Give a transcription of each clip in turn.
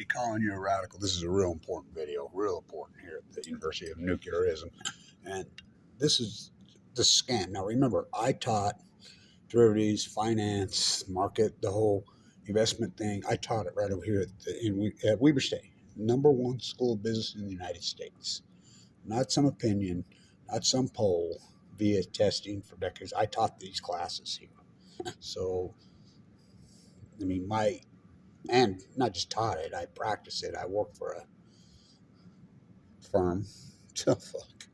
calling you a radical. This is a real important video, real important here at the University of Nuclearism. And this is the scam. Now, remember, I taught derivatives, finance, market, the whole investment thing. I taught it right over here at Weber State, #1 school of business in the United States. Not some opinion, not some poll via testing for decades. I taught these classes here. So, I mean, and not just taught it, I practiced it. I worked for a firm. So, fuck.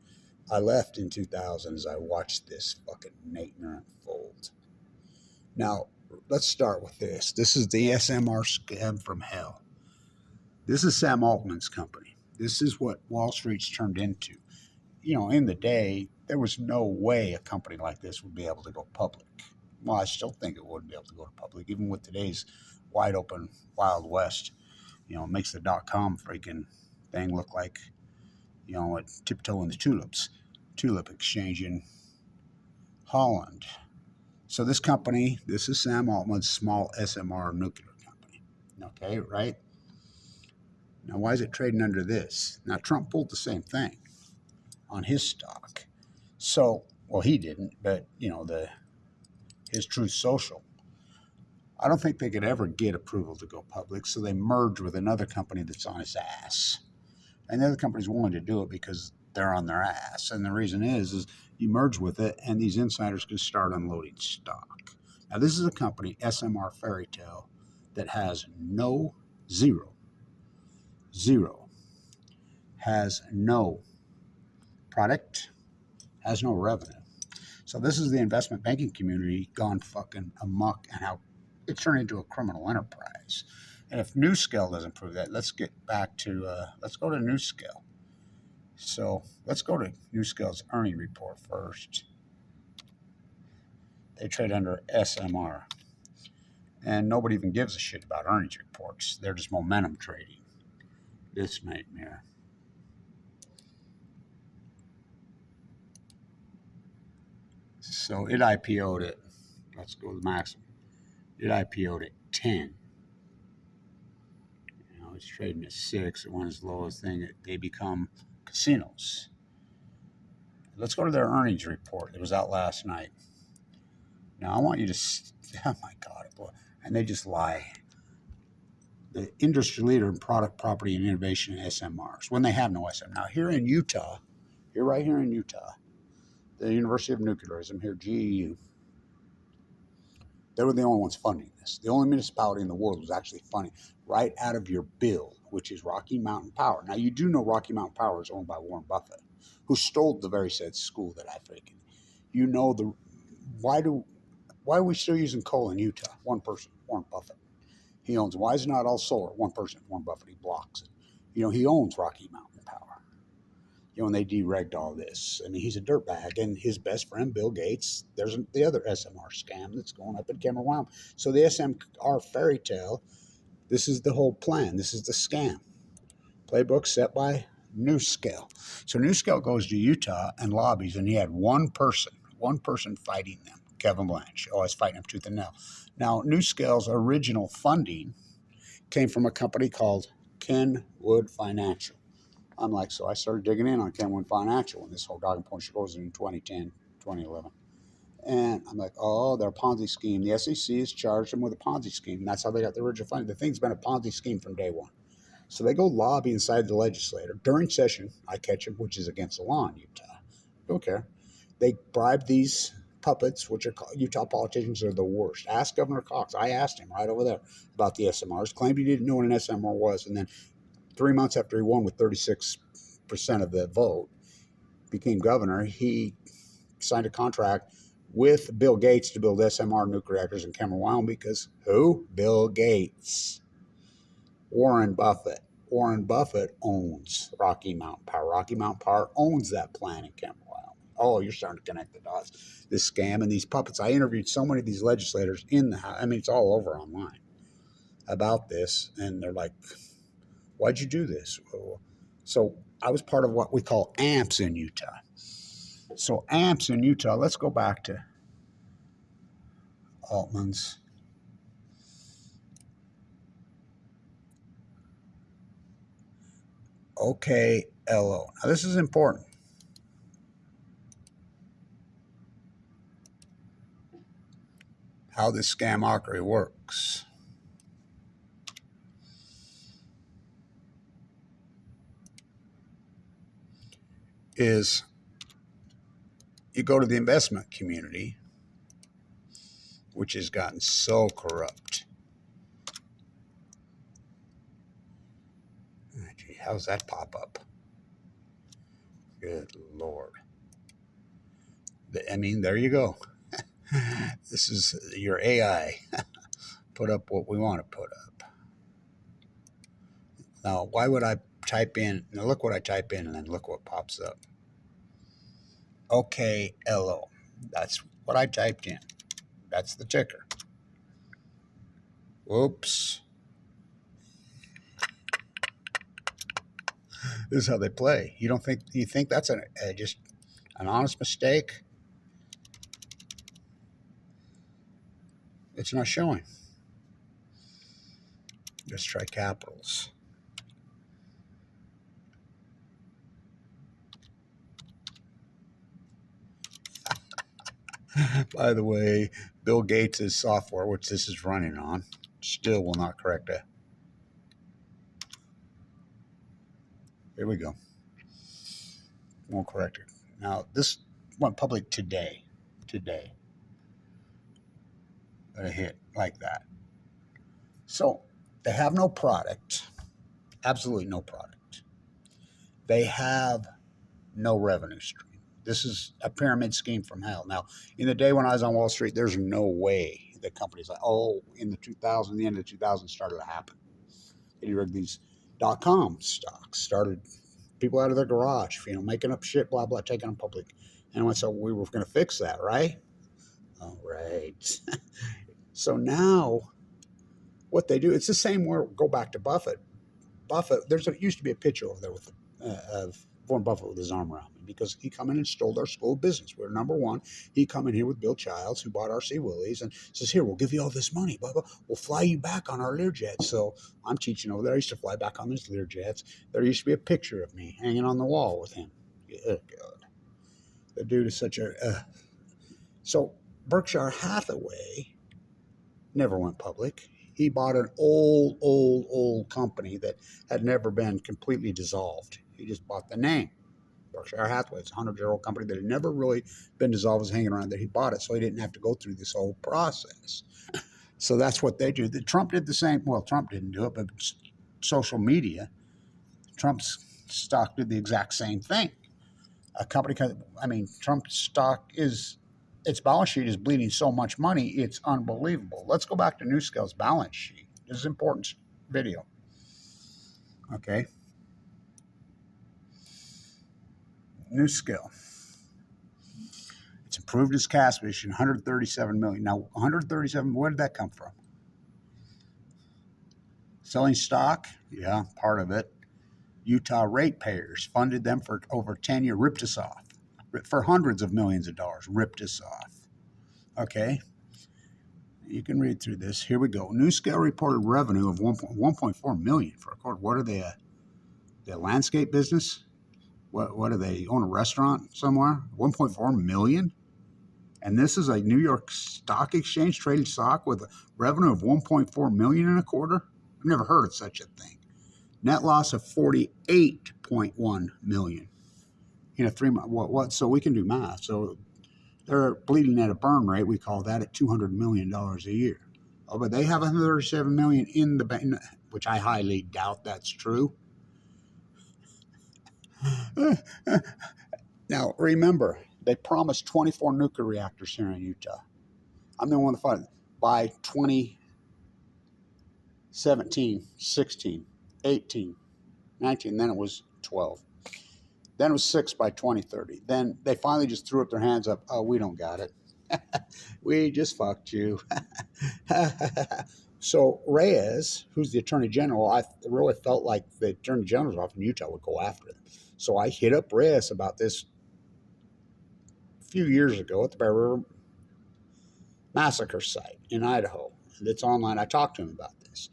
I left in 2000 as I watched this fucking nightmare unfold. Now, let's start with this. This is the SMR scam from hell. This is Sam Altman's company. This is what Wall Street's turned into. You know, in the day, there was no way a company like this would be able to go public. Well, I still think it wouldn't be able to go to public, even with today's wide open Wild West. You know, it makes the .com freaking thing look like, you know, a tiptoe in the tulip exchange in Holland. So this company, this is Sam Altman's small SMR nuclear company. Okay, right? Now, why is it trading under this? Now, Trump pulled the same thing on his stock. So, well, he didn't, but, you know, his Truth Social. I don't think they could ever get approval to go public, so they merged with another company that's on its ass. And the other company's willing to do it because they're on their ass. And the reason is you merge with it, and these insiders can start unloading stock. Now, this is a company, SMR Fairytale, that has zero, has no product, has no revenue. So this is the investment banking community gone fucking amok and how it's turned into a criminal enterprise. And if Nuscale doesn't prove that, let's get back to, let's go to Nuscale. So let's go to Nuscale's earnings report first. They trade under SMR. And nobody even gives a shit about earnings reports. They're just momentum trading. This nightmare. So it IPO'd it. Let's go to the maximum. It IPO'd at 10. You know, it's trading at 6. It went as low as thing. They become casinos. Let's go to their earnings report. It was out last night. Now, I want you to, oh my God, boy. And they just lie. The industry leader in product, property, and innovation in SMRs, when they have no SM. Now, here in Utah, right here in Utah, the University of Nuclearism, here, GEU, they were the only ones funding this. The only municipality in the world was actually funding right out of your bill, which is Rocky Mountain Power. Now, you do know Rocky Mountain Power is owned by Warren Buffett, who stole the very said school that I freaking. You know why are we still using coal in Utah? One person, Warren Buffett. He owns. Why is it not all solar? One person, Warren Buffett. He blocks it. You know, he owns Rocky Mountain Power. You know, and they deregged all this. I mean, he's a dirtbag, and his best friend, Bill Gates, there's the other SMR scam that's going up in Cameron, Wyoming. So the SMR Fairytale, this is the whole plan. This is the scam. Playbook set by Nuscale. So Nuscale goes to Utah and lobbies, and he had one person fighting them, Kevin Blanche. Oh, I was fighting him tooth and nail. Now, Nuscale's original funding came from a company called Kenwood Financial. I'm like, so I started digging in on Kenwood Financial when this whole dog and pony goes in 2010, 2011. And I'm like, oh, they're a Ponzi scheme. The SEC has charged them with a Ponzi scheme. And that's how they got the original funding. The thing's been a Ponzi scheme from day one. So they go lobby inside the legislature. During session, I catch them, which is against the law in Utah. Don't care. They bribe these puppets, which are Utah politicians, are the worst. Ask Governor Cox. I asked him right over there about the SMRs. Claimed he didn't know what an SMR was. And then 3 months after he won with 36% of the vote, became governor, he signed a contract with Bill Gates to build SMR nuclear reactors in Cameron, Wyoming, because who? Bill Gates. Warren Buffett. Warren Buffett owns Rocky Mountain Power. Rocky Mountain Power owns that plant in Cameron, Wyoming. Oh, you're starting to connect the dots. This scam and these puppets. I interviewed so many of these legislators in the house. I mean, it's all over online about this. And they're like, why'd you do this? So I was part of what we call AMPS in Utah. So AMPS in Utah, let's go back to Altman's. OKLO. Now, this is important. How this scamockery works. Is you go to the investment community, which has gotten so corrupt. Gee, how does that pop up? Good Lord. I mean, there you go. This is your AI. Put up what we want to put up. Now, why would I type in? Now, look what I type in, and then look what pops up. OKLO. That's what I typed in. That's the ticker. Whoops. This is how they play. You think that's just an honest mistake? It's not showing. Let's try capitals. By the way, Bill Gates' software, which this is running on, still will not correct it. Here we go. Won't correct it. Now, this went public today. Today. Got a hit like that. So, they have no product. Absolutely no product. They have no revenue stream. This is a pyramid scheme from hell. Now, in the day when I was on Wall Street, there's no way that companies like, in the 2000s, the end of the 2000s started to happen. They rigged these .com stocks, started people out of their garage, making up shit, blah, blah, taking them public. And so we were going to fix that, right? All right. So now what they do, it's the same where, go back to Buffett. Buffett, used to be a picture over there with of Warren Buffett with his arm around me because he come in and stole our school business. We were number one. He come in here with Bill Childs, who bought RC Willie's, and says, here, we'll give you all this money, blah, blah. We'll fly you back on our Learjets. So I'm teaching over there. I used to fly back on these Learjets. There used to be a picture of me hanging on the wall with him. Good God. The dude is such a... So Berkshire Hathaway never went public. He bought an old company that had never been completely dissolved. He just bought the name. Berkshire Hathaway. It's a 100-year-old company that had never really been dissolved, was hanging around there. He bought it, so he didn't have to go through this whole process. So that's what they do. Trump did the same. Well, Trump didn't do it, but social media, Trump's stock did the exact same thing. A company, Trump's stock its balance sheet is bleeding so much money, it's unbelievable. Let's go back to Nuscale's balance sheet. This is an important video. Okay. Nuscale. It's improved its cash position, $137 million. Now, 137, where did that come from? Selling stock? Yeah, part of it. Utah ratepayers funded them for over 10 years, ripped us off. For hundreds of millions of dollars, ripped us off. Okay. You can read through this. Here we go. Nuscale reported revenue of $1.4 million for a quarter. What are they? A landscape business? What do they own? A restaurant somewhere? $1.4 million? And this is a New York Stock Exchange traded stock with a revenue of $1.4 million in a quarter? I've never heard of such a thing. Net loss of $48.1 million in a 3 month. What? So we can do math. So they're bleeding at a burn rate. We call that at $200 million a year. Oh, but they have $137 million in the bank, which I highly doubt that's true. Now, remember, they promised 24 nuclear reactors here in Utah. I'm the one to find it. By 2017, 16, 18, 19, then it was 12. Then it was 6 by 2030. Then they finally just threw up their hands up. Oh, we don't got it. We just fucked you. So Reyes, who's the attorney general, I really felt like the attorney general's office in Utah would go after them. So I hit up Reyes about this a few years ago at the Bear River Massacre site in Idaho. It's online. I talked to him about this.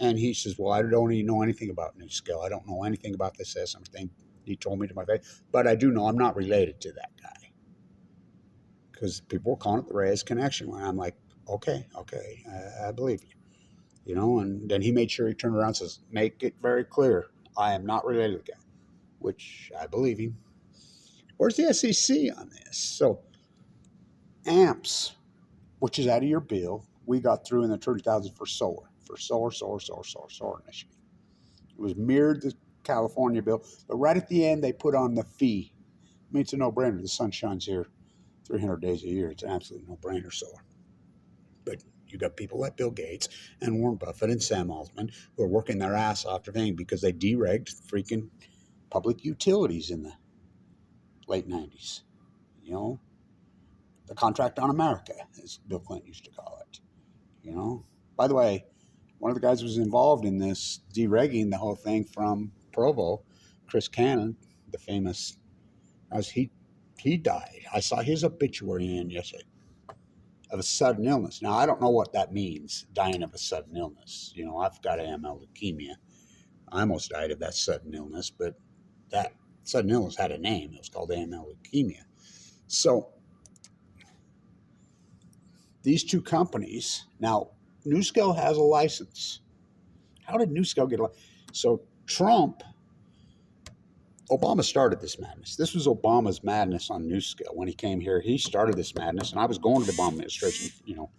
And he says, well, I don't even know anything about Nuscale. I don't know anything about this SMR thing. He told me to my face. But I do know I'm not related to that guy. Because people were calling it the Reyes connection. And I'm like, okay, I believe you. You know, and then he made sure he turned around and says, make it very clear, I am not related to the guy, which I believe him. Where's the SEC on this? So amps, which is out of your bill, we got through in the 30,000 for solar initiative. It was mirrored the California bill, but right at the end they put on the fee. I mean, it's a no-brainer. The sun shines here 300 days a year. It's an absolute no-brainer solar. But you got people like Bill Gates and Warren Buffett and Sam Altman who are working their ass off to thing because they deregged freaking public utilities in the late 90s. You know, the contract on America, as Bill Clinton used to call it. You know, by the way, one of the guys who was involved in this deregging the whole thing from Provo, Chris Cannon, the famous, as he died. I saw his obituary in yesterday of a sudden illness. Now I don't know what that means, dying of a sudden illness. You know, I've got AML leukemia. I almost died of that sudden illness, but that sudden illness had a name. It was called AML leukemia. So these two companies, now Nuscale has a license. How did Nuscale get a license? So Obama started this madness. This was Obama's madness on Nuscale. When he came here, he started this madness, and I was going to the Obama administration, you know,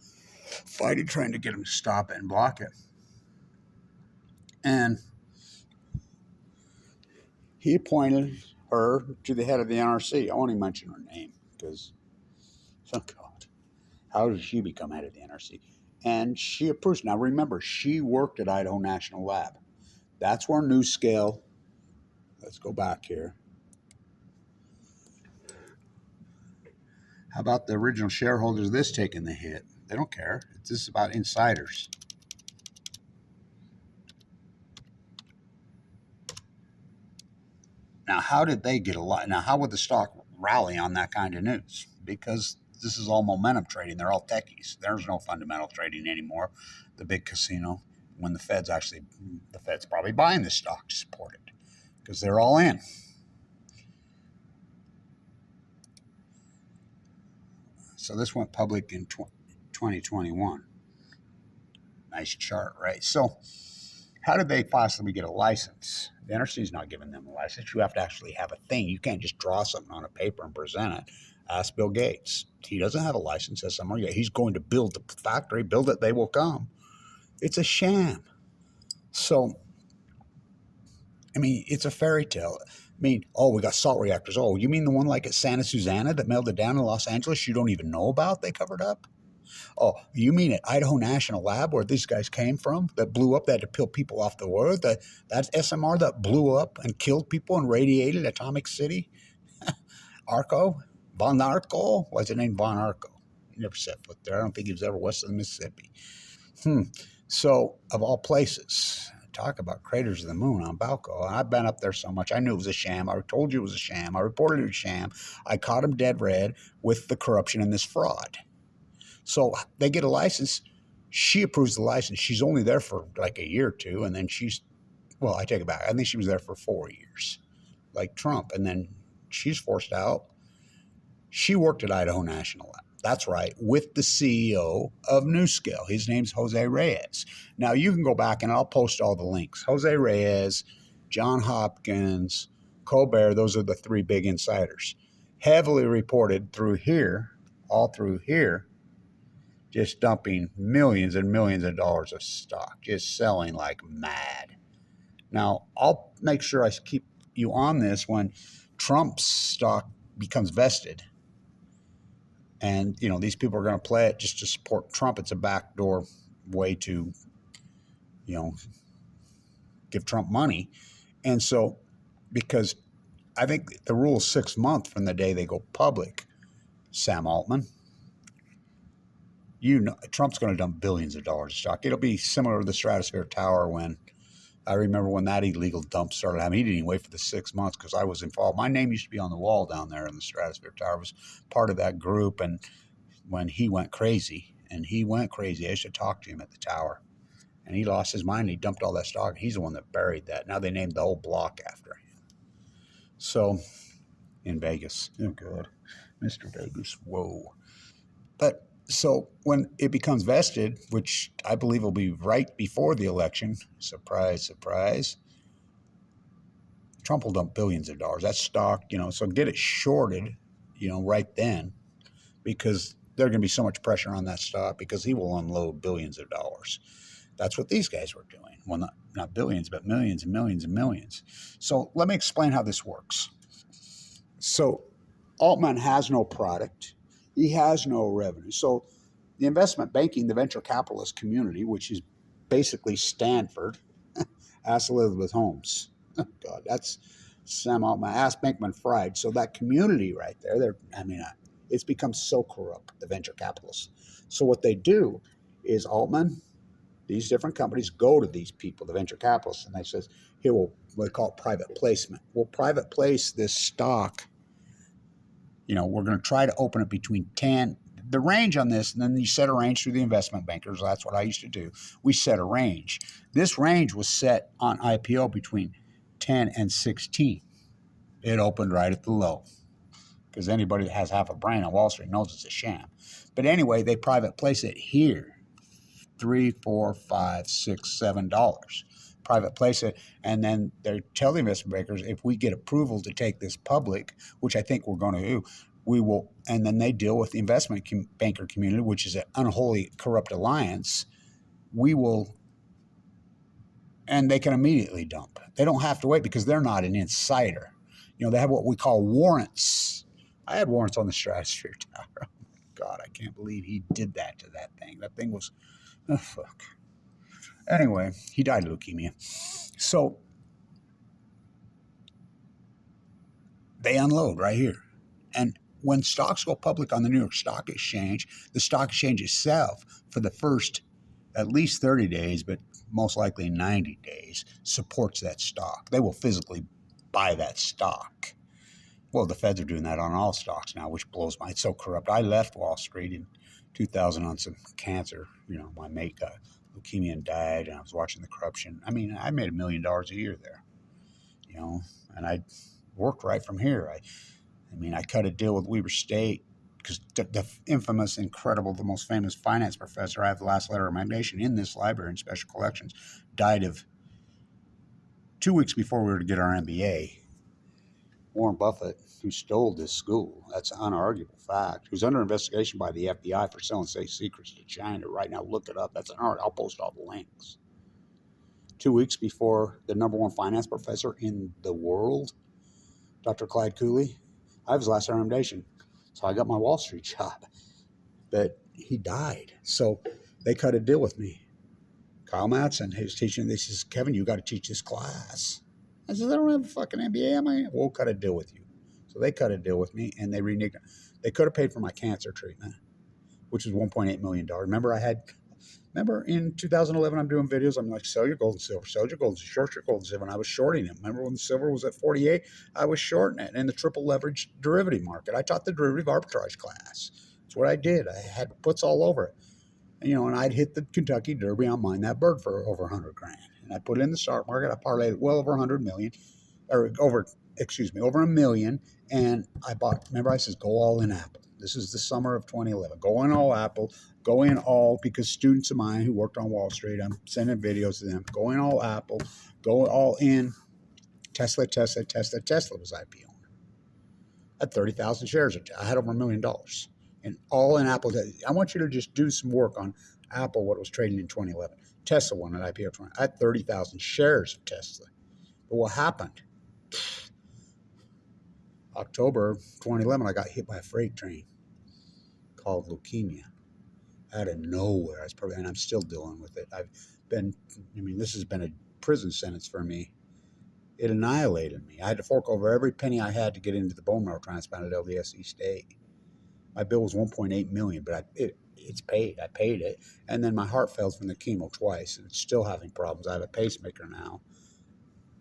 fighting, trying to get him to stop it and block it. And he appointed her to the head of the NRC. I won't even mention her name because, oh God, how did she become head of the NRC? And she approves. Now remember, she worked at Idaho National Lab. That's where Nuscale, let's go back here. How about the original shareholders of this taking the hit? They don't care. This is about insiders. Now, how did they get a lot? Now, how would the stock rally on that kind of news? Because this is all momentum trading. They're all techies. There's no fundamental trading anymore. The big casino, when the Fed's probably buying this stock to support it because they're all in. So this went public in 2021. Nice chart, right? So how did they possibly get a license? The NRC is not giving them a license. You have to actually have a thing. You can't just draw something on a paper and present it. Ask Bill Gates. He doesn't have a license SMR yet. He's going to build the factory, build it, they will come. It's a sham. So, I mean, it's a fairy tale. I mean, oh, we got salt reactors. Oh, you mean the one like at Santa Susana that melted down in Los Angeles you don't even know about? They covered up? Oh, you mean at Idaho National Lab where these guys came from that blew up, that had to peel people off the world? That's SMR that blew up and killed people and radiated Atomic City? Von Arco? Why is it named Von Arco? He never set foot there. I don't think he was ever west of the Mississippi. So, of all places, talk about craters of the moon on Balco. I've been up there so much. I knew it was a sham. I told you it was a sham. I reported it was a sham. I caught him dead red with the corruption and this fraud. So they get a license. She approves the license. She's only there for like a year or two, and then I take it back. I think she was there for 4 years, like Trump, and then she's forced out. She worked at Idaho National Lab. That's right, with the CEO of Nuscale. His name's Jose Reyes. Now, you can go back, and I'll post all the links. Jose Reyes, John Hopkins, Colbert, those are the three big insiders. Heavily reported through here, all through here, just dumping millions and millions of dollars of stock, just selling like mad. Now, I'll make sure I keep you on this when Trump's stock becomes vested. And, you know, these people are going to play it just to support Trump. It's a backdoor way to, you know, give Trump money. And so, because I think the rule is 6 months from the day they go public, Sam Altman, you know, Trump's going to dump billions of dollars of stock. It'll be similar to the Stratosphere Tower when I remember when that illegal dump started happening. He didn't even wait for the 6 months because I was involved. My name used to be on the wall down there in the Stratosphere Tower. I was part of that group. And when he went crazy, I used to talk to him at the tower. And he lost his mind and he dumped all that stock. He's the one that buried that. Now they named the whole block after him. So, in Vegas. Oh, God. Mr. Vegas. Whoa. But so when it becomes vested, which I believe will be right before the election, surprise, surprise, Trump will dump billions of dollars. That's stock, so get it shorted, right then, because there's going to be so much pressure on that stock because he will unload billions of dollars. That's what these guys were doing. Well, not billions, but millions and millions and millions. So let me explain how this works. So Altman has no product. He has no revenue. So the investment banking, the venture capitalist community, which is basically Stanford, ask Elizabeth Holmes. God, that's Sam Altman. Ask Bankman-Fried. So that community right there, it's become so corrupt, the venture capitalists. So what they do is Altman, these different companies go to these people, the venture capitalists, and they says, here, we call it private placement. We'll private place this stock. We're going to try to open it between 10, the range on this, and then you set a range through the investment bankers. That's what I used to do. We set a range. This range was set on IPO between 10 and 16. It opened right at the low because anybody that has half a brain on Wall Street knows it's a sham. But anyway, they private place it here, $3, $4, $5, $6, $7. Private place it, and then they tell the investment bankers, if we get approval to take this public, which I think we're going to do, we will, and then they deal with the investment banker community, which is an unholy, corrupt alliance. We will, and they can immediately dump. They don't have to wait because they're not an insider. They have what we call warrants. I had warrants on the Stratosphere Tower. God, I can't believe he did that to that thing. That thing was, oh, fuck. Anyway, he died of leukemia. So they unload right here. And when stocks go public on the New York Stock Exchange, the stock exchange itself, for the first at least 30 days, but most likely 90 days, supports that stock. They will physically buy that stock. Well, the feds are doing that on all stocks now, which blows my, it's so corrupt. I left Wall Street in 2000 on some cancer. My mate got leukemia and died, and I was watching the corruption. I made $1 million a year there, and I worked right from here. I cut a deal with Weber State because the infamous, incredible, the most famous finance professor, I have the last letter of recommendation in this library in special collections, died of 2 weeks before we were to get our MBA. Warren Buffett, who stole this school, that's an unarguable fact, who's under investigation by the FBI for selling state secrets to China right now. Look it up. That's an art. I'll post all the links. 2 weeks before the number one finance professor in the world, Dr. Clyde Cooley, I have his last recommendation. So I got my Wall Street job. But he died. So they cut a deal with me. Kyle Mattson, he was teaching, they says, Kevin, you got to teach this class. I said, I don't have a fucking MBA. We'll cut a deal with you. So they cut a deal with me, and they reneged. They could have paid for my cancer treatment, which was $1.8 million. Remember in 2011, I'm doing videos. I'm like, sell your gold and silver, sell your gold and short your gold and silver. And I was shorting it. Remember when the silver was at 48? I was shorting it in the triple leverage derivative market. I taught the derivative arbitrage class. That's what I did. I had puts all over it. And I'd hit the Kentucky Derby on Mine That Bird for over 100 grand. And I put it in the stock market. I parlayed it well over 100 million, or over $1 million. And I bought, remember I said, go all in Apple. This is the summer of 2011. Go in all Apple. Go in all, because students of mine who worked on Wall Street, I'm sending videos to them. Go in all Apple. Go all in Tesla. Tesla was IPO. I had 30,000 shares. I had over $1 million. And all in Apple. I want you to just do some work on Apple, what it was trading in 2011. Tesla won an IPO. I had 30,000 shares of Tesla. But what happened? October 2011, I got hit by a freight train called leukemia. Out of nowhere. And I'm still dealing with it. This has been a prison sentence for me. It annihilated me. I had to fork over every penny I had to get into the bone marrow transplant at LDSC State. My bill was $1.8 million, but it's paid. I paid it. And then my heart failed from the chemo twice, and it's still having problems. I have a pacemaker now.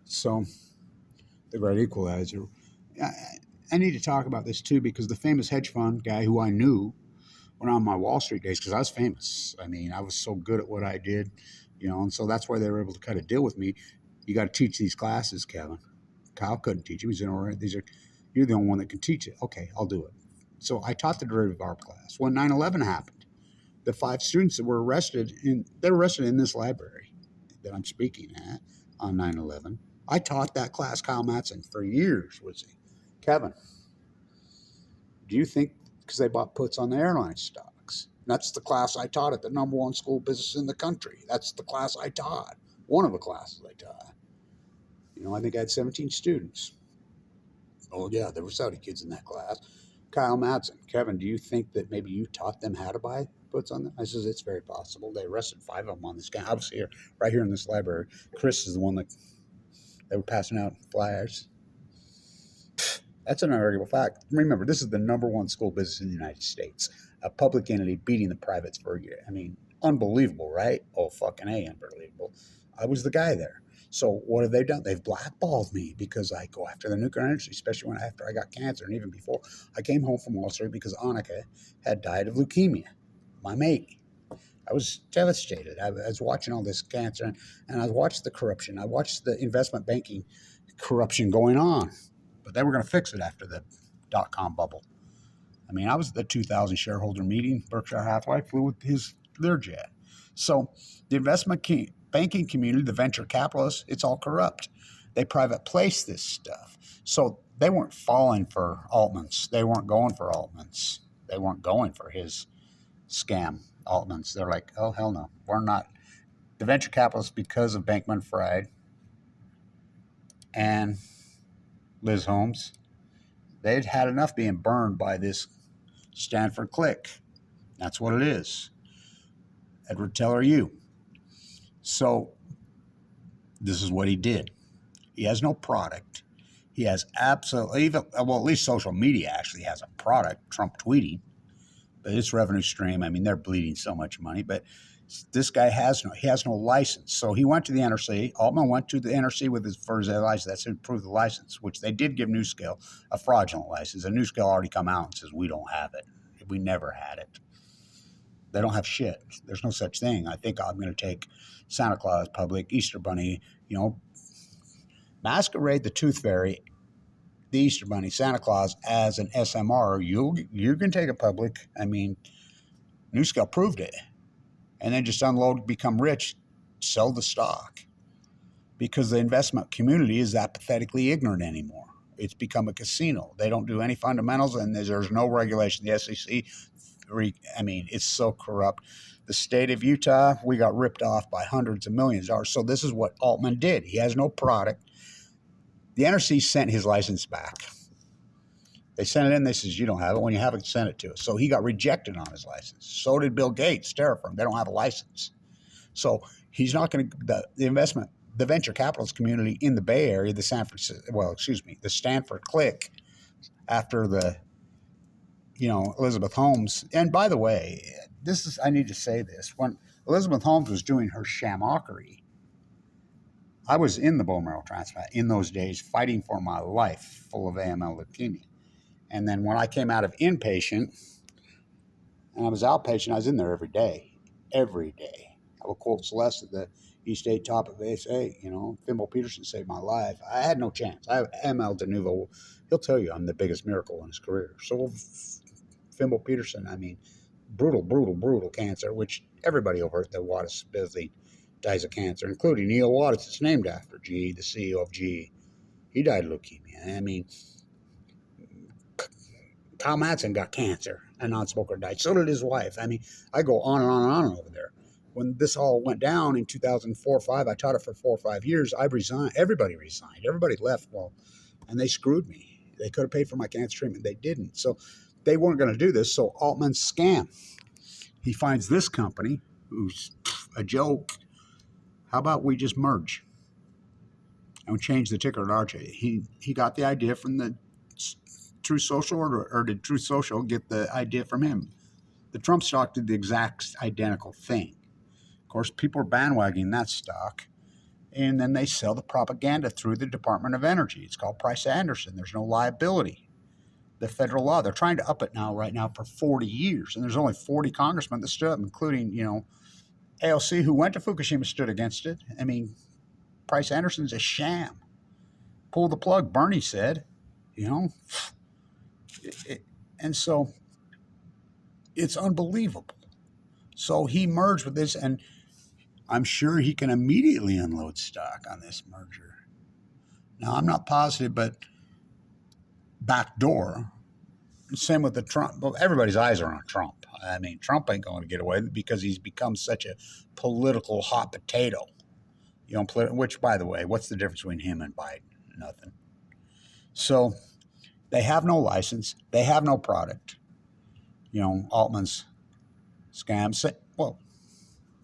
So, the great equalizer. I need to talk about this too, because the famous hedge fund guy who I knew when on my Wall Street days, because I was famous. I was so good at what I did. and so that's why they were able to kind of deal with me. You got to teach these classes, Kevin. Kyle couldn't teach them. He said, all right, you're the only one that can teach it. Okay, I'll do it. So I taught the derivative arb class. When 9/11 happened, the 5 students that were arrested, they were arrested in this library that I'm speaking at on 9/11. I taught that class, Kyle Matson, for years. Kevin, do you think, because they bought puts on the airline stocks? That's the class I taught at the #1 school business in the country. That's the class I taught. One of the classes I taught. I think I had 17 students. Oh, yeah, there were Saudi kids in that class. Kyle Matson, Kevin, do you think that maybe you taught them how to buy puts on them? I says, it's very possible. They arrested 5 of them on this guy. I was here, right here in this library. Chris is the one that they were passing out flyers. That's an unarguable fact. Remember, this is the #1 school business in the United States. A public entity beating the privates for a year. I mean, unbelievable, right? Oh, fucking A, unbelievable. I was the guy there. So what have they done? They've blackballed me because I go after the nuclear energy, especially after I got cancer. And even before, I came home from Wall Street because Annika had died of leukemia, my mate. I was devastated. I was watching all this cancer, and I watched the corruption. I watched the investment banking corruption going on. But they were going to fix it after the dot-com bubble. I mean, I was at the 2000 shareholder meeting. Berkshire Hathaway flew with their jet. So the investment banking community, the venture capitalists, it's all corrupt. They private place this stuff. So they weren't falling for Altman's. They weren't going for Altman's. They weren't going for his scam Altman's. They're like, oh, hell no. We're not. The venture capitalists, because of Bankman-Fried and Liz Holmes, they'd had enough being burned by this Stanford clique. That's what it is. Edward Teller, you. So this is what he did. He has no product. He has absolutely, at least social media actually has a product, Trump tweeting, but his revenue stream, I mean, they're bleeding so much money, but this guy has no license. So he went to the NRC. Altman went to the NRC for his license. That's to prove the license, which they did give Nuscale a fraudulent license. And Nuscale already come out and says, we don't have it. We never had it. They don't have shit. There's no such thing. I think I'm going to take Santa Claus public, Easter Bunny, Masquerade the Tooth Fairy, the Easter Bunny, Santa Claus as an SMR. You can take it public. I mean, Nuscale proved it. And then just unload, become rich, sell the stock. Because the investment community is that pathetically ignorant anymore. It's become a casino. They don't do any fundamentals, and there's no regulation. The SEC, it's so corrupt. The state of Utah, we got ripped off by hundreds of millions of dollars. So this is what Altman did. He has no product. The NRC sent his license back. They sent it in. They says, you don't have it. When you have it, send it to us. So he got rejected on his license. So did Bill Gates, Terraform. They don't have a license. So he's not going to, the venture capitalist community in the Bay Area, the Stanford clique, after the, Elizabeth Holmes. And by the way, I need to say this. When Elizabeth Holmes was doing her shamockery, I was in the bone marrow transplant in those days, fighting for my life, full of AML leukemia. And then when I came out of inpatient and I was outpatient, I was in there every day. I would quote Celeste at the East 8 top of ASA, Thimble Peterson saved my life. I had no chance. I have ML de Novo. He'll tell you I'm the biggest miracle in his career. So Thimble Peterson, brutal cancer, which everybody over at the Wattis building dies of cancer, including Neil Wattis. It's named after GE, the CEO of GE. He died of leukemia. I mean, Kyle Matson got cancer. A non-smoker died. So did his wife. I mean, I go on and on and on over there. When this all went down in 2004 or 5, I taught it for 4 or 5 years. I resigned. Everybody resigned. Everybody left. And they screwed me. They could have paid for my cancer treatment. They didn't. So they weren't going to do this. So Altman's scam. He finds this company who's a joke. How about we just merge and we change the ticker to RJ? He got the idea from the True Social, or did True Social get the idea from him? The Trump stock did the exact identical thing. Of course, people are bandwagoning that stock, and then they sell the propaganda through the Department of Energy. It's called Price-Anderson. There's no liability. The federal law, they're trying to up it right now for 40 years, and there's only 40 congressmen that stood up, including, AOC, who went to Fukushima, stood against it. I mean, Price Anderson's a sham. Pull the plug, Bernie said. You know, and so it's unbelievable. So he merged with this, and I'm sure he can immediately unload stock on this merger. Now, I'm not positive, but backdoor. Same with the Trump. Well, everybody's eyes are on Trump. I mean, Trump ain't going to get away because he's become such a political hot potato. You know, which, by the way, what's the difference between him and Biden? Nothing. So they have no license. They have no product. You know, Altman's SCAMS. Well,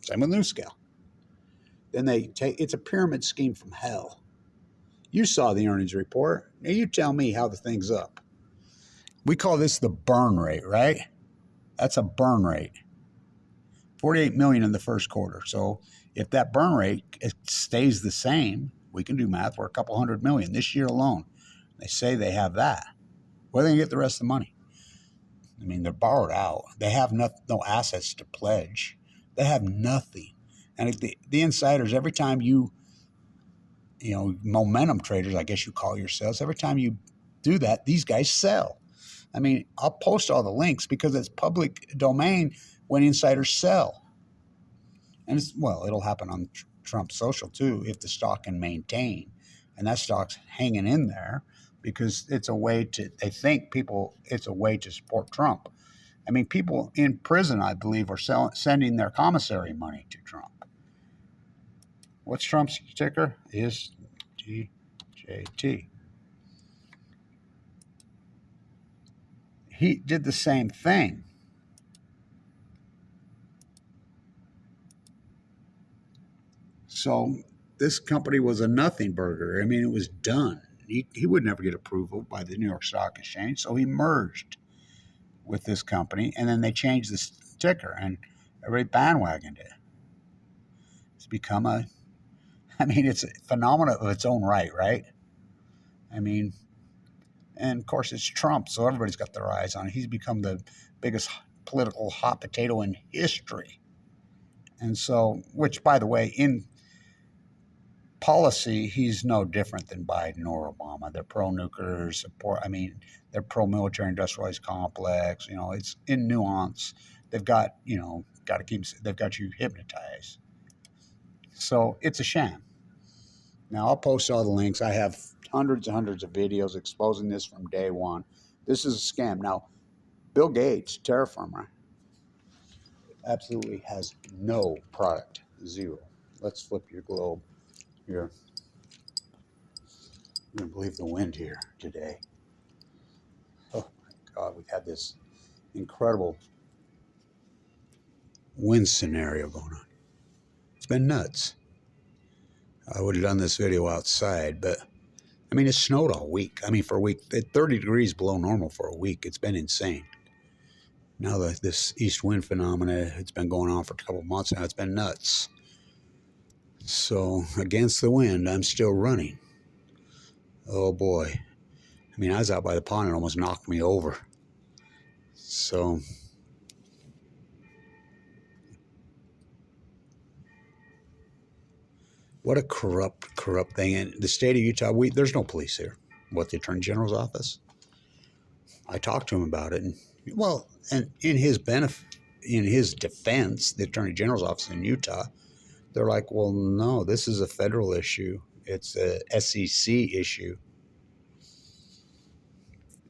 same with Nuscale. Then they take, it's a pyramid scheme from hell. You saw the earnings report. Now you tell me how the thing's up. We call this the burn rate, right? That's a burn rate. 48 million in the first quarter. So if that burn rate stays the same, we can do math. We're a couple $100 million this year alone. They say they have that. Where are they going to get the rest of the money? I mean, they're borrowed out. They have no assets to pledge. They have nothing. And the insiders, every time you know, momentum traders, I guess you call yourselves, every time you do that, these guys sell. I mean, I'll post all the links because it's public domain when insiders sell. And it'll happen on Trump social too if the stock can maintain. And that stock's hanging in there because it's a way to, they think people, it's a way to support Trump. I mean, people in prison, I believe, are sending their commissary money to Trump. What's Trump's ticker? Is GJT. He did the same thing. So this company was a nothing burger. I mean, it was done. He would never get approval by the New York Stock Exchange, so he merged with this company, and then they changed the ticker, and everybody bandwagoned it. It's become it's a phenomenon of its own right? I mean, and of course it's Trump, so everybody's got their eyes on it. He's become the biggest political hot potato in history. And so, which, by the way, in policy, he's no different than Biden or Obama. They're pro-nuclear support. I mean, they're pro-military industrialized complex. You know, it's in nuance. They've got, they've got you hypnotized. So it's a sham. Now, I'll post all the links. I have hundreds and hundreds of videos exposing this from day one. This is a scam. Now, Bill Gates, terra firma, absolutely has no product. Zero. Let's flip your globe here. You're going to believe the wind here today. Oh, my God. We've had this incredible wind scenario going on. It's been nuts. I would have done this video outside, but I mean, it snowed all week. I mean, for a week, 30 degrees below normal for a week. It's been insane. Now this east wind phenomena, it's been going on for a couple of months now. It's been nuts. So against the wind, I'm still running. Oh boy. I mean, I was out by the pond and it almost knocked me over. So what a corrupt thing. And the state of Utah, there's no police here. What, the Attorney General's office? I talked to him about it, and in his defense, the Attorney General's office in Utah, they're like, well, no, this is a federal issue. It's a SEC issue.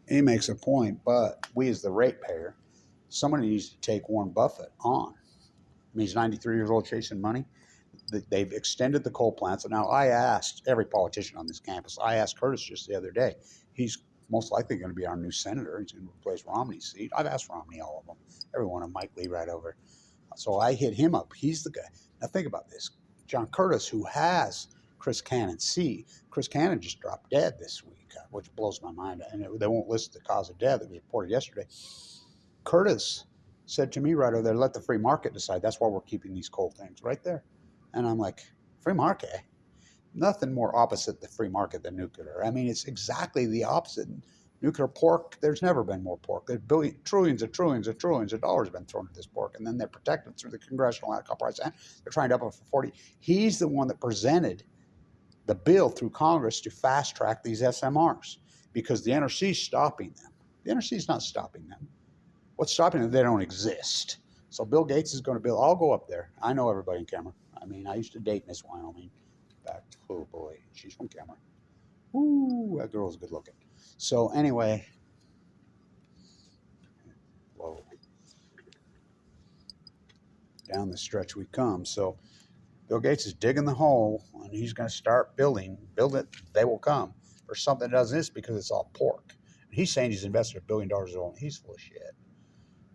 And he makes a point, but we as the ratepayer, somebody needs to take Warren Buffett on. I mean, he's 93 years old chasing money. They've extended the coal plants. And now I asked every politician on this campus, I asked Curtis just the other day, he's most likely going to be our new senator. He's going to replace Romney's seat. I've asked Romney all of them, every one of Mike Lee right over. So I hit him up. He's the guy. Now think about this. John Curtis, who has Chris Cannon's seat. Chris Cannon just dropped dead this week, which blows my mind. And they won't list the cause of death. It was reported yesterday. Curtis said to me right over there, let the free market decide. That's why we're keeping these coal things right there. And I'm like, free market? Nothing more opposite the free market than nuclear. I mean, it's exactly the opposite. Nuclear pork, there's never been more pork. There's trillions of dollars been thrown at this pork, and then they're protected through the Congressional Outcome Price Act. They're trying to up it for 40. He's the one that presented the bill through Congress to fast track these SMRs because the NRC is stopping them. The NRC is not stopping them. What's stopping them? They don't exist. So Bill Gates is going to build. I'll go up there. I know everybody in Cameron. I mean, I used to date Miss Wyoming. Back, oh boy, she's from Cameron. Ooh, that girl's good looking. So anyway, whoa, down the stretch we come. So Bill Gates is digging the hole, and he's going to start building. Build it, they will come. Or something that does this because it's all pork. And he's saying he's invested $1 billion in oil. He's full of shit.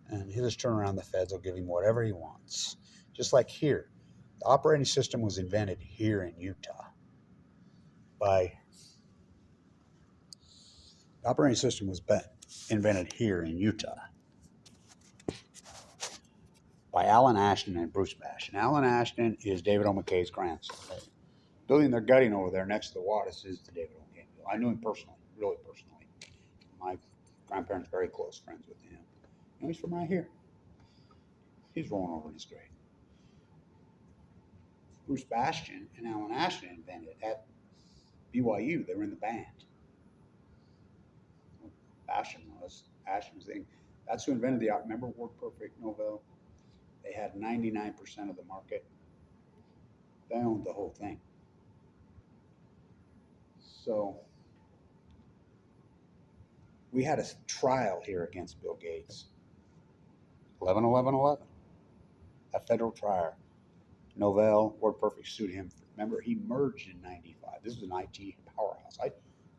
And he'll just turn around. The feds will give him whatever he wants. Just like here, the operating system was invented here in Utah by. The operating system was invented here in Utah by Alan Ashton and Bruce Bash. And Alan Ashton is David O. McKay's grandson. The building they're gutting over there next to the Wattis is the David O. McKay building. I knew him personally, really personally. My grandparents very close friends with him. And he's from right here. He's rolling over in his grave. Bruce Bastian and Alan Ashton invented it at BYU. They were in the band. Ashton's thing. That's who invented the, remember Word Perfect Novell? They had 99% of the market. They owned the whole thing. So we had a trial here against Bill Gates. 11-11-11. A federal trial. Novell, Word Perfect sued him. Remember, he merged in 95. This was an IT powerhouse.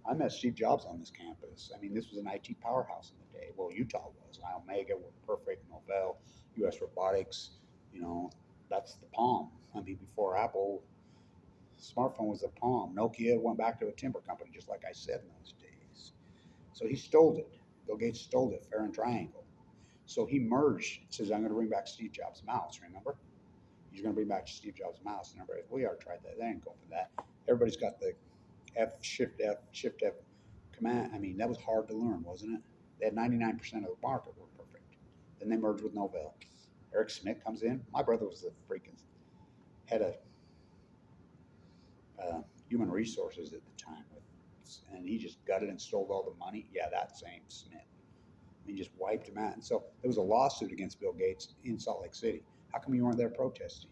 I met Steve Jobs on this campus. I mean, this was an IT powerhouse in the day. Well, Utah was. Omega, Word Perfect, Novell, US Robotics. You know, that's the Palm. I mean, before Apple, smartphone was the Palm. Nokia went back to a timber company, just like I said in those days. So he stole it. Bill Gates stole it, fair and triangle. So he merged. Says, I'm going to bring back Steve Jobs' mouse, remember? He's going to bring back Steve Jobs' mouse. And everybody, we already tried that. They didn't go for that. Everybody's got the Shift F command. I mean, that was hard to learn, wasn't it? They had 99% of the market were perfect. Then they merged with Novell. Eric Schmidt comes in. My brother was the freaking head of human resources at the time. And he just gutted and stole all the money. Yeah, that same Schmidt. He just wiped him out. And so there was a lawsuit against Bill Gates in Salt Lake City. How come you weren't there protesting?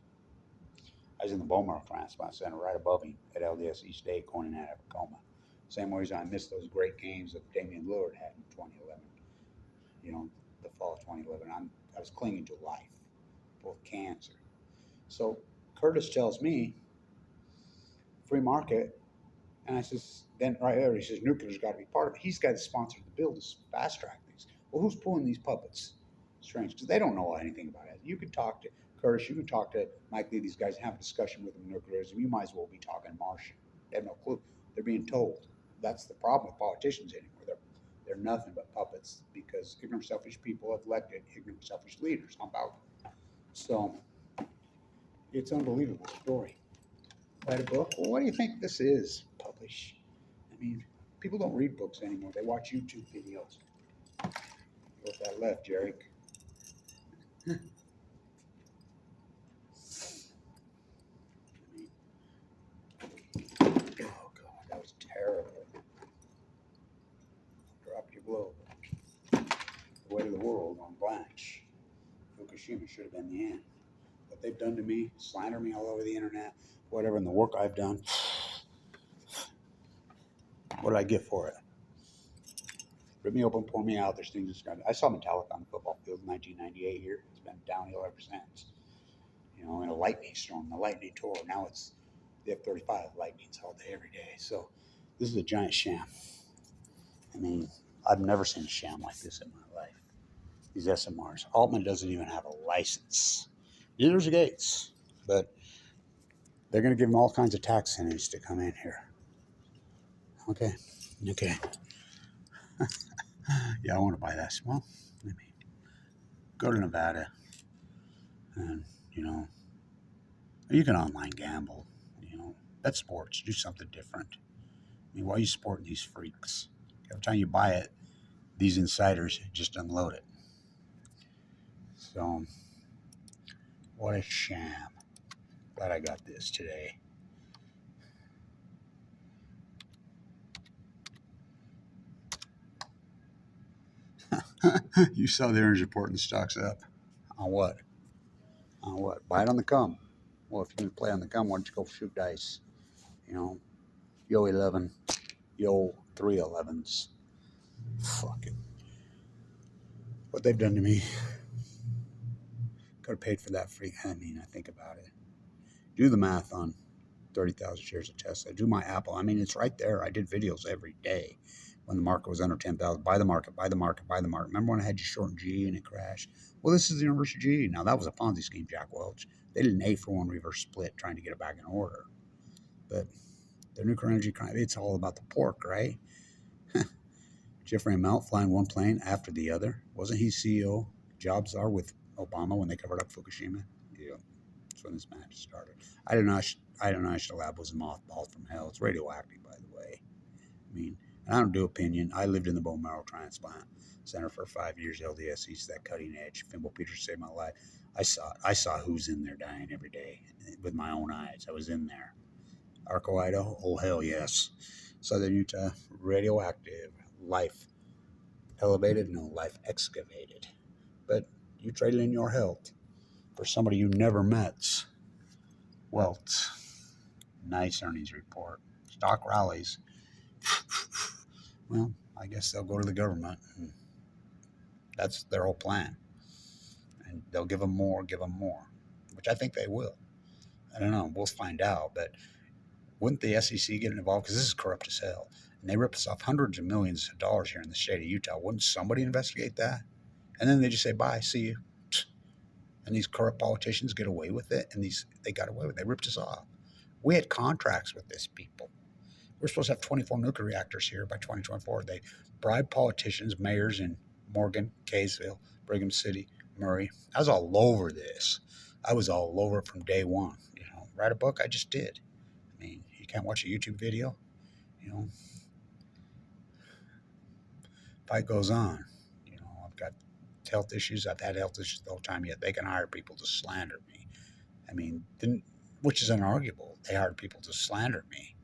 I was in the bone marrow transplant center right above him at LDS East State, going in at Tacoma. Same way as I missed those great games that Damian Lillard had in 2011. You know, the fall of 2011. I was clinging to life, both cancer. So Curtis tells me, free market. And I says, then right there, he says, nuclear's got to be part of it. He's got to sponsor the bill to fast track these. Well, who's pulling these puppets? Strange, because they don't know anything about it. You could talk to Curtis, you could talk to Mike Lee, these guys, have a discussion with them, nuclearism. You might as well be talking Martian. They have no clue. They're being told. That's the problem with politicians anymore. They're nothing but puppets because ignorant, selfish people have elected ignorant, selfish leaders. How about it? So it's an unbelievable story. Write a book? Well, what do you think this is? Publish. I mean, people don't read books anymore. They watch YouTube videos. Go with that left, Jerry. Oh, God, that was terrible. Drop your globe. The weight of the world on Blanche. Fukushima should have been the end. What they've done to me, slander me all over the internet, whatever, and the work I've done. What did I get for it? Rip me open, pour me out. There's things that's got. I saw Metallica on the football field in 1998 here. It's been downhill ever since. You know, in a lightning storm, the lightning tour. Now it's the F-35 lightning's all day, every day. So this is a giant sham. I mean, I've never seen a sham like this in my life. These SMRs. Altman doesn't even have a license. Neither does Gates. But they're going to give him all kinds of tax incentives to come in here. Okay. Yeah, I want to buy that. Well, I mean, go to Nevada and, you know, you can online gamble, you know, bet sports, do something different. I mean, why are you supporting these freaks? Every time you buy it, these insiders just unload it. So, what a sham. Glad I got this today. You saw the earnings report and the stock's up. On what? On what? Buy it on the come. Well, if you're going to play on the come, why don't you go shoot dice? You know, yo 11, yo 311s. Fuck it. What they've done to me. Could have paid for that free. I mean, I think about it. Do the math on 30,000 shares of Tesla. Do my Apple. I mean, it's right there. I did videos every day when the market was under 10,000. Buy the market, buy the market, buy the market. Remember when I had you short in G and it crashed? Well, this is the University of G. Now, that was a Ponzi scheme, Jack Welch. They did an 8-for-1 reverse split trying to get it back in order. But the nuclear energy crime, it's all about the pork, right? Jeffrey Amelt flying one plane after the other. Wasn't he CEO? Jobs are with Obama when they covered up Fukushima. Yeah, that's when this match started. I don't know. The lab was a mothball from hell. It's radioactive, by the way. I mean, and I don't do opinion. I lived in the bone marrow transplant center for 5 years. LDS East, that cutting edge. Fimble Peters saved my life. I saw who's in there dying every day with my own eyes. I was in there. Arco, Idaho? Oh, hell yes. Southern Utah, radioactive. Life elevated? No, life excavated. But you traded in your health for somebody you never met's wealth. Nice earnings report. Stock rallies. Well, I guess they'll go to the government. That's their whole plan. And they'll give them more, which I think they will. I don't know. We'll find out. But wouldn't the SEC get involved? Because this is corrupt as hell. And they rip us off hundreds of millions of dollars here in the state of Utah. Wouldn't somebody investigate that? And then they just say, bye, see you. And these corrupt politicians get away with it. And they got away with it. They ripped us off. We had contracts with these people. We're supposed to have 24 nuclear reactors here by 2024. They bribed politicians, mayors in Morgan, Kaysville, Brigham City, Murray. I was all over this. I was all over it from day one. Write a book. I just did. I mean, you can't watch a YouTube video. Fight goes on. I've got health issues. I've had health issues the whole time. Yet they can hire people to slander me. I mean, which is unarguable. They hired people to slander me.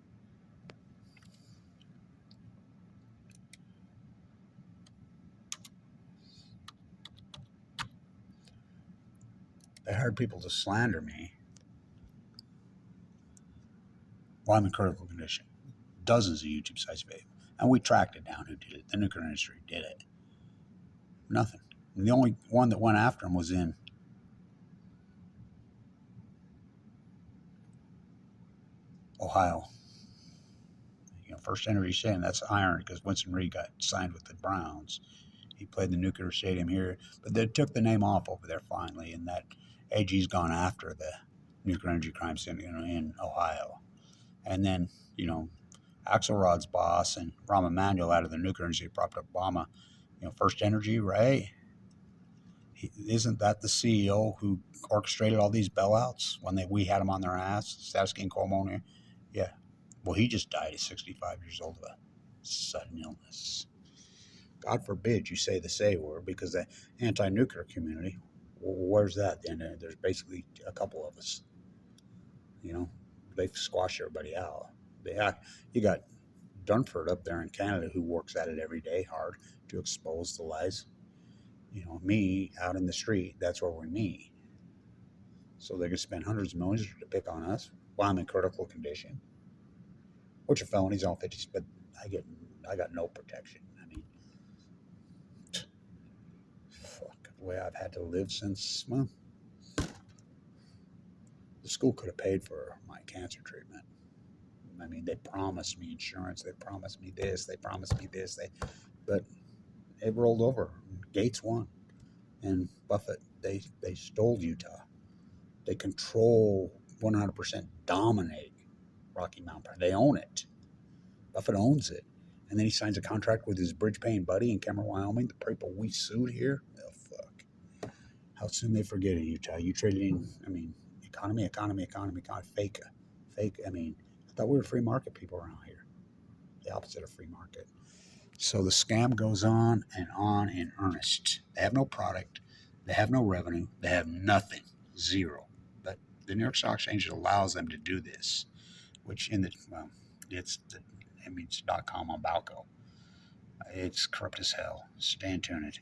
They hired people to slander me while I'm in critical condition. Dozens of YouTube sites made. And we tracked it down who did it. The nuclear industry did it. Nothing. And the only one that went after him was in Ohio. First interview saying that's irony because Winston Reed got signed with the Browns. He played the nuclear stadium here, but they took the name off over there finally, and that AG's gone after the nuclear energy crime center in Ohio. And then, Axelrod's boss and Rahm Emanuel out of the nuclear industry propped up Obama. First Energy, right? Isn't that the CEO who orchestrated all these bailouts when we had him on their ass? Status King coal miner? Yeah. Well, he just died at 65 years old of a sudden illness. God forbid you say the say word, because the anti-nuclear community, where's that? And there's basically a couple of us. They squash everybody out. You got Dunford up there in Canada who works at it every day hard to expose the lies. Me out in the street, that's where we meet. So they're going to spend hundreds of millions to pick on us while I'm in critical condition, which are felonies, all 50s, but I got no protection. I mean, fuck, the way I've had to live since, well, the school could have paid for my cancer treatment. I mean, they promised me insurance, they promised me this, but it rolled over. Gates won, and Buffett, they stole Utah. They control 100%, dominate Rocky Mountain. They own it. Buffett owns it. And then he signs a contract with his bridge-paying buddy in Cameron, Wyoming, the people we sued here. Oh, fuck. How soon they forget it, Utah. You traded in, economy, fake. I thought we were free market people around here. The opposite of free market. So the scam goes on and on in earnest. They have no product, they have no revenue, they have nothing, zero. But the New York Stock Exchange allows them to do this, which it's .com on Balco. It's corrupt as hell. Stay tuned.